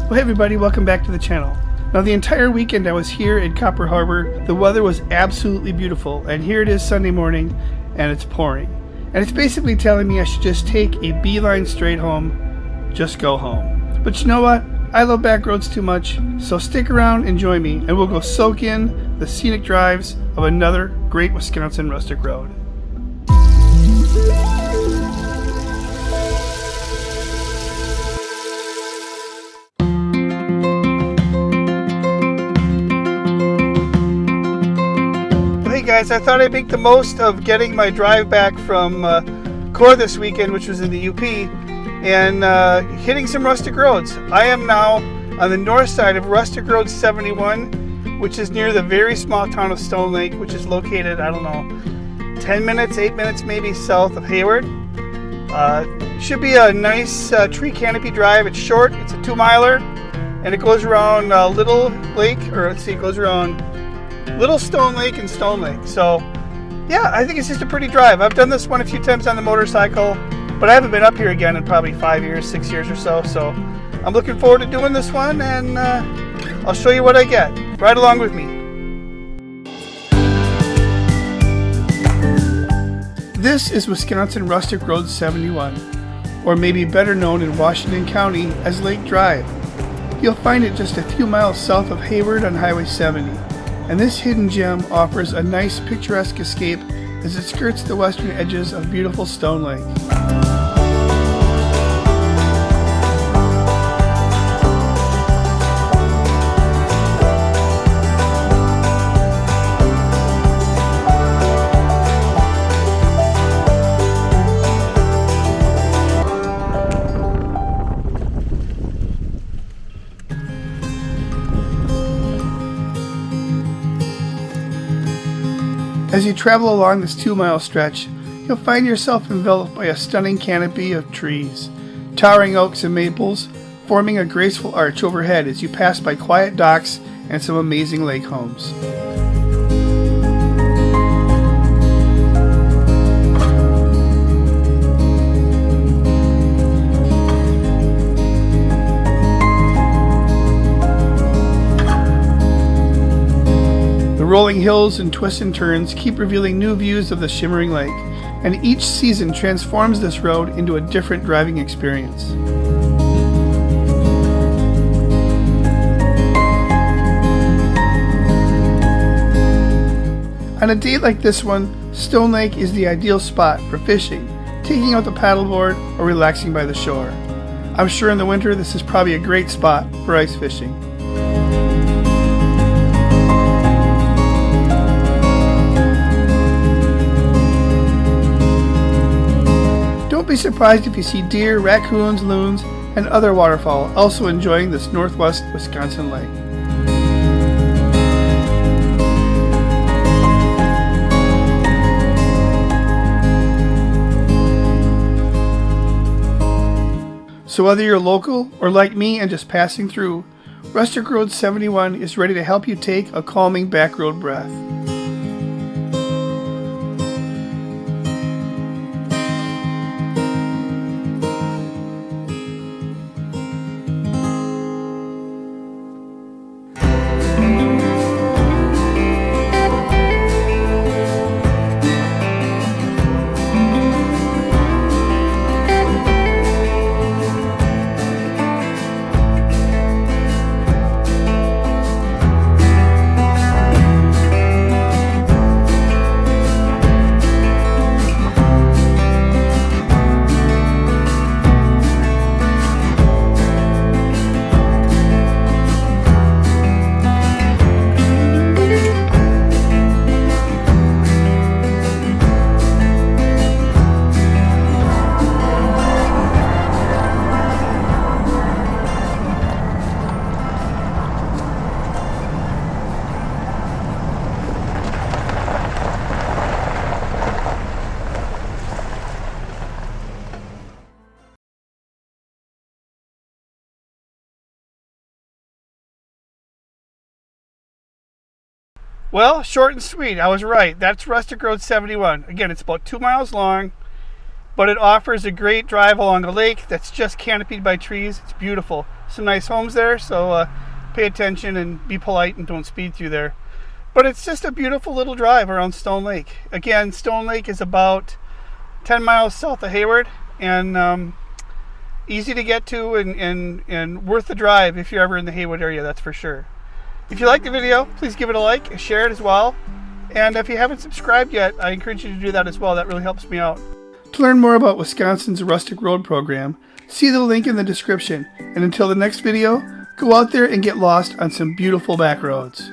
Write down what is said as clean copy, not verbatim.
Well, hey everybody, welcome back to the channel. Now the entire weekend I was here in Copper Harbor, the weather was absolutely beautiful, and here it is Sunday morning and it's pouring. And it's basically telling me I should just take a beeline straight home, just go home. But you know what? I love back roads too much, so stick around and join me and we'll go soak in the scenic drives of another great Wisconsin rustic road. Guys, I thought I'd make the most of getting my drive back from Core this weekend, which was in the UP, and hitting some rustic roads. I am now on the north side of Rustic Road 71, which is near the very small town of Stone Lake, which is located, I don't know, 10 minutes, 8 minutes maybe south of Hayward. Should be a nice tree canopy drive. It's short, it's a 2-miler, and it goes around Little Lake, or let's see, it goes around Little Stone Lake and Stone Lake. So yeah, I think it's just a pretty drive. I've done this one a few times on the motorcycle, but I haven't been up here again in probably 5 years, 6 years or so. So I'm looking forward to doing this one, and I'll show you what I get. Ride along with me. This is Wisconsin Rustic Road 71, or maybe better known in Washington County as Lake Drive. You'll find it just a few miles south of Hayward on Highway 70. And this hidden gem offers a nice picturesque escape as it skirts the western edges of beautiful Stone Lake. As you travel along this 2-mile stretch, you'll find yourself enveloped by a stunning canopy of trees, towering oaks and maples, forming a graceful arch overhead as you pass by quiet docks and some amazing lake homes. The rolling hills and twists and turns keep revealing new views of the shimmering lake, and each season transforms this road into a different driving experience. On a day like this one, Stone Lake is the ideal spot for fishing, taking out the paddleboard, or relaxing by the shore. I'm sure in the winter this is probably a great spot for ice fishing. Don't be surprised if you see deer, raccoons, loons, and other waterfowl also enjoying this northwest Wisconsin lake. So whether you're local or like me and just passing through, Rustic Road 71 is ready to help you take a calming back road breath. Well, short and sweet. I was right. That's Rustic Road 71. Again, it's about 2 miles long, but it offers a great drive along a lake that's just canopied by trees. It's beautiful. Some nice homes there, so pay attention and be polite and don't speed through there. But it's just a beautiful little drive around Stone Lake. Again, Stone Lake is about 10 miles south of Hayward, and easy to get to and worth the drive if you're ever in the Hayward area, that's for sure. If you like the video, please give it a like, share it as well. And if you haven't subscribed yet, I encourage you to do that as well. That really helps me out. To learn more about Wisconsin's Rustic Road program, see the link in the description. And until the next video, go out there and get lost on some beautiful back roads.